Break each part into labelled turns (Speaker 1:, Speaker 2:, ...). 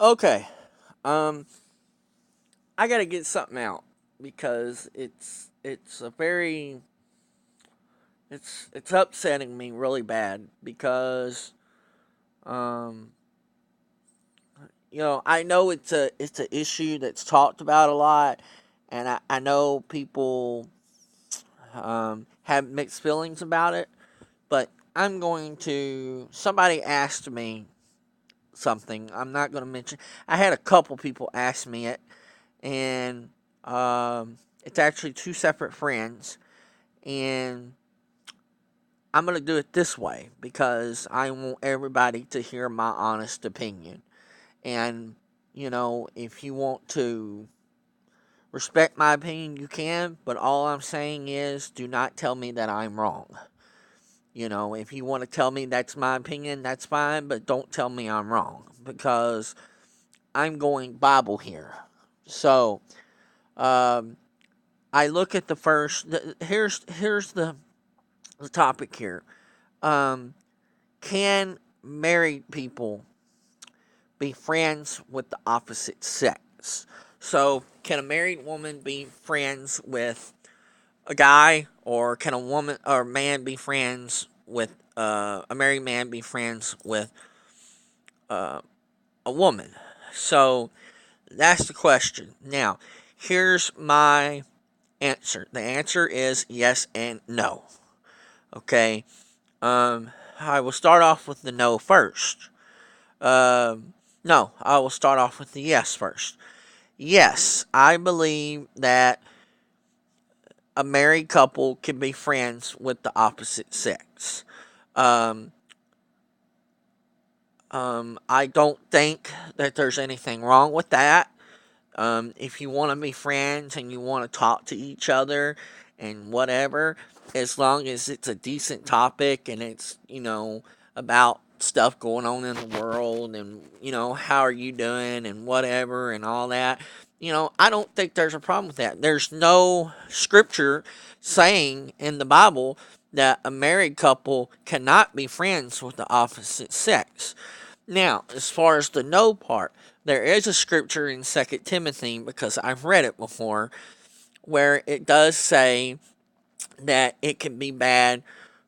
Speaker 1: Okay. Um, I gotta get something out because it's a very it's upsetting me really bad because um I know it's a issue that's talked about a lot, and I know people have mixed feelings about it, but I'm going to somebody asked me something. I'm not going to mention. I had a couple people ask me it, and it's actually two separate friends, and I'm going to do it this way because I want everybody to hear my honest opinion. And, if you want to respect my opinion, you can, but all I'm saying is do not tell me that I'm wrong. If you want to tell me that's my opinion, that's fine, but don't tell me I'm wrong because I'm going Bible here. So, um, I look at the first. Here's the topic here. Um, can married people be friends with the opposite sex? So, can a married woman be friends with a guy, or can a woman or man be friends with a married man be friends with uh, a woman? So that's the question. Now, here's my answer. The answer is yes and no. Okay. I will start off with the no first. No, I will start off with the yes first. Yes, I believe that a married couple can be friends with the opposite sex. Um, I don't think that there's anything wrong with that. If you want to be friends and you want to talk to each other and whatever, as long as it's a decent topic and it's, about stuff going on in the world and, how are you doing and whatever and all that, I don't think there's a problem with that. There's no scripture saying in the Bible that a married couple cannot be friends with the opposite sex. Now, as far as the no part, there is a scripture in Second Timothy, because I've read it before, where it does say that it can be bad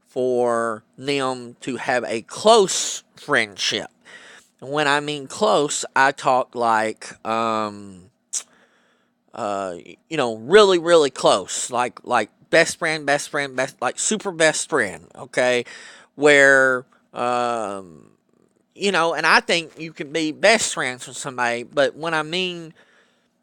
Speaker 1: for them to have a close friendship. And when I mean close, I talk like really really close, like best friend, best, like super best friend, okay? Where and I think you can be best friends with somebody, but what I mean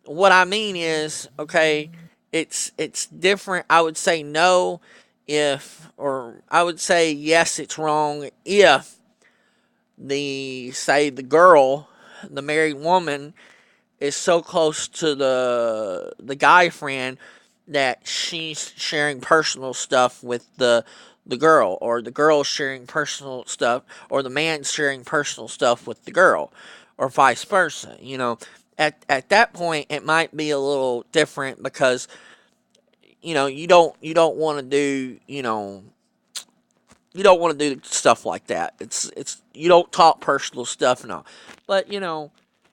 Speaker 1: is, okay, it's different. I would say no if, or I would say yes, it's wrong if the girl, the married woman, is so close to the guy friend that she's sharing personal stuff with the girl, or the girl's sharing personal stuff, or the man's sharing personal stuff with the girl, or vice versa. At that point it might be a little different because you don't want to do you don't want to do stuff like that. It's you don't talk personal stuff, no. But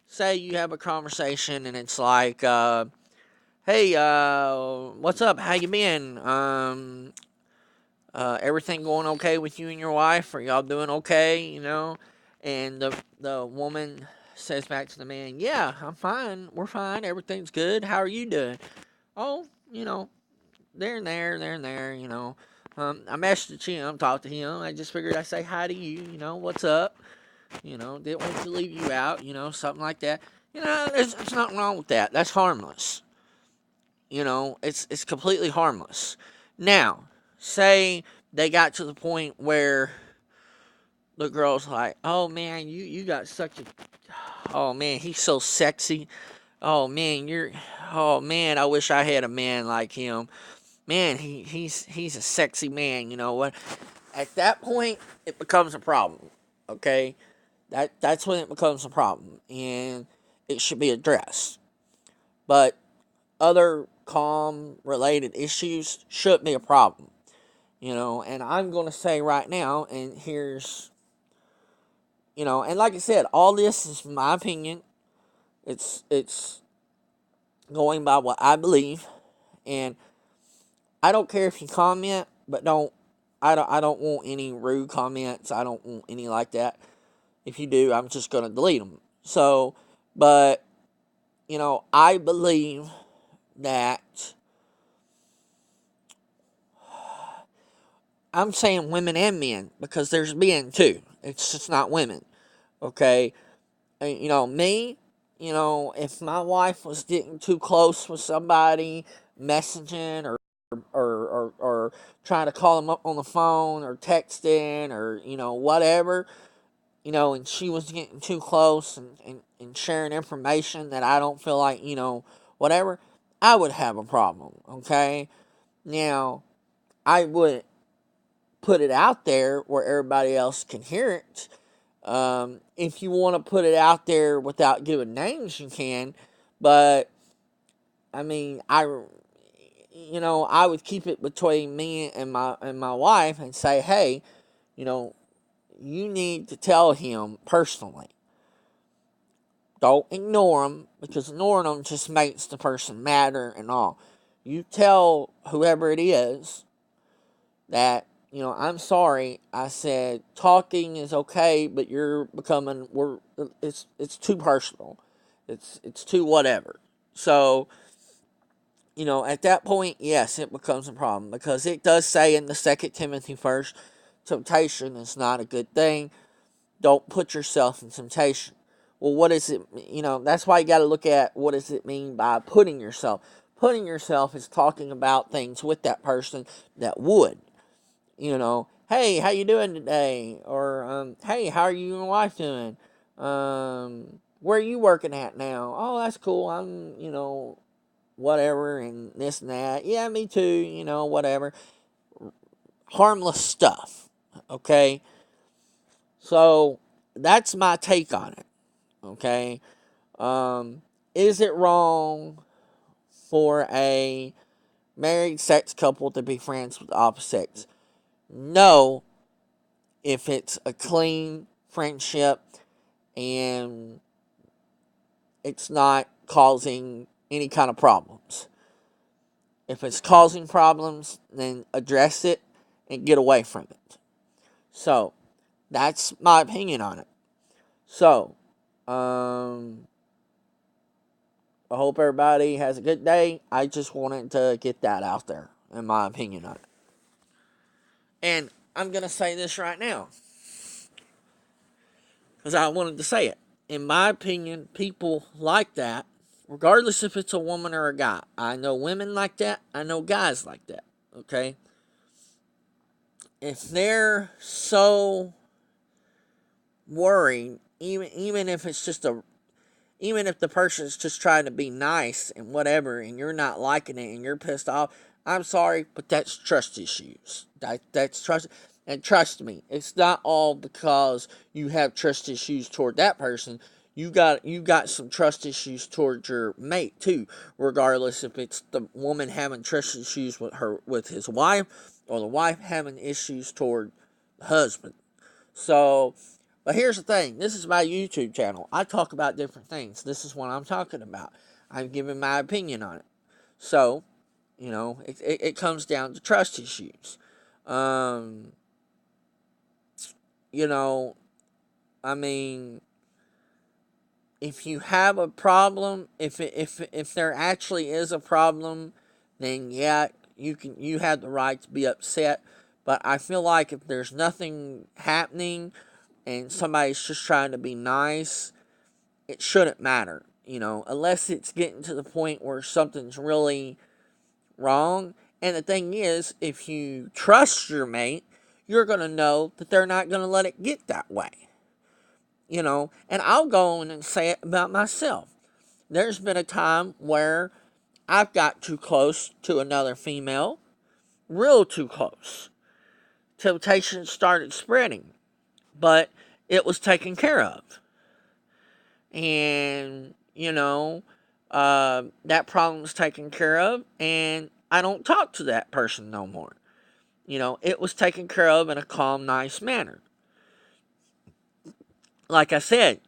Speaker 1: say you have a conversation and it's like, hey, what's up? How you been? Everything going okay with you and your wife? Are y'all doing okay? And the woman says back to the man, "Yeah, I'm fine. We're fine. Everything's good. How are you doing?" Oh, there and there, there and there. I messaged him, talked to him. I just figured I'd say hi to you. What's up? Didn't want to leave you out. Something like that. There's nothing wrong with that. That's harmless. It's completely harmless. Now, say they got to the point where the girl's like, "Oh man, you got such a, oh man, he's so sexy. Oh man, oh man, I wish I had a man like him. Man, he's a sexy man. You know what?" At that point, it becomes a problem. Okay, that's when it becomes a problem, and it should be addressed. But other calm related issues shouldn't be a problem. And I'm going to say right now, and here's, and like I said, all this is my opinion. It's going by what I believe, and I don't care if you comment, but I don't want any rude comments. I don't want any like that. If you do, I'm just gonna delete them. So, but I believe that I'm saying women and men because there's men too. It's just not women. Okay, and, me. If my wife was getting too close with somebody, messaging or trying to call them up on the phone or texting or whatever, and she was getting too close and sharing information that I don't feel like whatever, I would have a problem. Okay, now I would put it out there where everybody else can hear it. If you want to put it out there without giving names, you can. But I mean, I would keep it between me and my wife and say, hey, you know, you need to tell him personally. Don't ignore him because ignoring him just makes the person madder and all. You tell whoever it is that I'm sorry. I said talking is okay, but you're becoming it's too personal. It's too whatever. So at that point, yes, it becomes a problem because it does say in the Second Timothy verse, temptation is not a good thing. Don't put yourself in temptation. Well, what is it? That's why you got to look at what does it mean by putting yourself. Putting yourself is talking about things with that person that would. Hey, how you doing today? Or hey, how are you and your wife doing? Where are you working at now? Oh, that's cool. I'm whatever and this and that. Yeah, me too. Whatever. Harmless stuff. Okay, so that's my take on it. Okay, is it wrong for a married sex couple to be friends with the opposite sex? No, if it's a clean friendship and it's not causing any kind of problems. If it's causing problems, then address it and get away from it. So, that's my opinion on it. So, I hope everybody has a good day. I just wanted to get that out there, in my opinion on it. And I'm going to say this right now because I wanted to say it. In my opinion, people like that, regardless if it's a woman or a guy. I know women like that. I know guys like that. Okay? If they're so worried, even if it's just even if the person's just trying to be nice and whatever, and you're not liking it and you're pissed off, I'm sorry, but that's trust issues. That's trust. And trust me, it's not all because you have trust issues toward that person. You got some trust issues towards your mate too, regardless if it's the woman having trust issues with his wife, or the wife having issues toward the husband. So, but here's the thing. This is my YouTube channel. I talk about different things. This is what I'm talking about. I'm giving my opinion on it. So, it comes down to trust issues. Um, you know, I mean, if you have a problem, if there actually is a problem, then yeah, you have the right to be upset. But I feel like if there's nothing happening and somebody's just trying to be nice, it shouldn't matter, unless it's getting to the point where something's really wrong. And the thing is, if you trust your mate, you're going to know that they're not going to let it get that way. And I'll go on and say it about myself. There's been a time where I've got too close to another female, real too close. Temptation started spreading, but it was taken care of. And, that problem was taken care of, and I don't talk to that person no more. It was taken care of in a calm, nice manner. Like I said,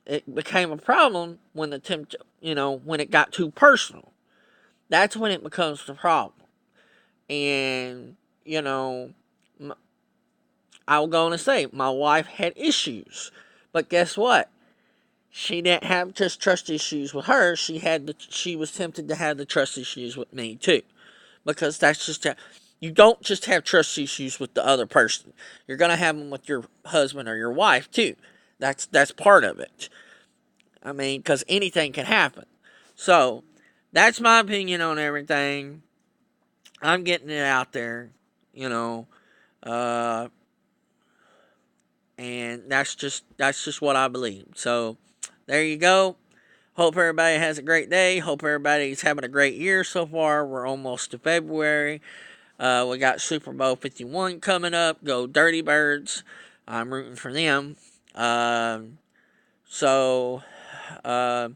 Speaker 1: it became a problem when when it got too personal. That's when it becomes the problem. And, I was going to say, my wife had issues. But guess what? She didn't have just trust issues with her. She was tempted to have the trust issues with me too. Because that's just you don't just have trust issues with the other person. You're going to have them with your husband or your wife too. That's part of it. I mean, because anything can happen. So, that's my opinion on everything. I'm getting it out there, you know, uh, and that's just what I believe. So, there you go. Hope everybody has a great day. Hope everybody's having a great year so far. We're almost to February. We got Super Bowl 51 coming up. Go Dirty Birds. I'm rooting for them. So, uh,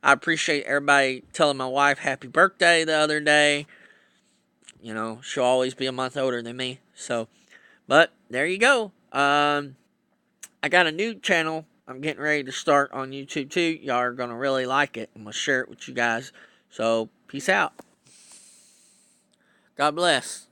Speaker 1: I appreciate everybody telling my wife happy birthday the other day. She'll always be a month older than me. So, but there you go. I got a new channel I'm getting ready to start on YouTube too. Y'all are going to really like it. I'm going to share it with you guys. So, peace out. God bless.